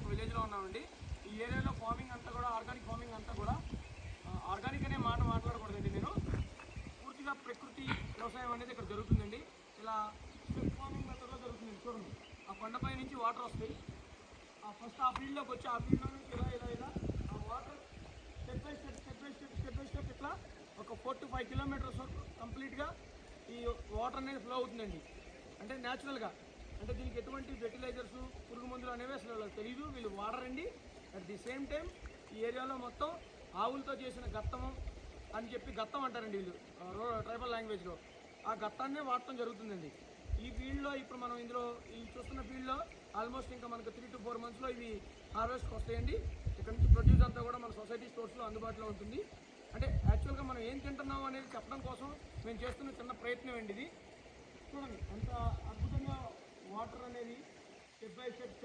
ఒక విలేజ్లో ఉన్నామండి. ఈ ఏరియాలో ఫార్మింగ్ అంతా కూడా ఆర్గానిక్ ఫార్మింగ్ అంతా కూడా ఆర్గానిక్ అనే మాట మాట్లాడకూడదండి. నేను పూర్తిగా ప్రకృతి వ్యవసాయం అనేది ఇక్కడ జరుగుతుందండి. ఇలా స్ట్రిప్ ఫార్మింగ్ మెథడ్లో జరుగుతుంది. చూడండి, ఆ కొండపై నుంచి వాటర్ వస్తాయి. ఫస్ట్ ఆ ఫీల్డ్లోకి వచ్చి ఆ ఫీల్డ్లో నుంచి ఇలా ఆ వాటర్ స్టెప్ బై స్టెప్ ఇట్లా ఒక 4 to 5 kilometers వరకు కంప్లీట్గా ఈ వాటర్ అనేది ఫ్లో అవుతుందండి. అంటే న్యాచురల్గా, అంటే దీనికి ఎటువంటి ఫెర్టిలైజర్స్, పురుగు మందులు అనేవి అసలు వాళ్ళకి తెలియదు, వీళ్ళు వాడరండి. అట్ ది సేమ్ టైం ఈ ఏరియాలో మొత్తం ఆవులతో చేసిన గత్తము అని చెప్పి గత్తం అంటారండి వీళ్ళు ట్రైబల్ లాంగ్వేజ్లో. ఆ గత్తాన్నే వాడటం జరుగుతుందండి. ఈ ఫీల్డ్లో ఇప్పుడు మనం ఇందులో ఈ చూస్తున్న ఫీల్డ్లో ఆల్మోస్ట్ ఇంకా మనకు 3 to 4 monthsలో ఇవి హార్వెస్ట్కి వస్తాయండి. ఇక్కడ నుంచి ప్రొడ్యూస్ అంతా కూడా మన సొసైటీ స్టోర్స్లో అందుబాటులో ఉంటుంది. అంటే యాక్చువల్గా మనం ఏం తింటున్నాం అనేది చెప్పడం కోసం మేము చేస్తున్న చిన్న ప్రయత్నం అండి ఇది. చూడండి ఎంత అద్భుతంగా వాటర్ అనేది స్టెప్ బై స్టెప్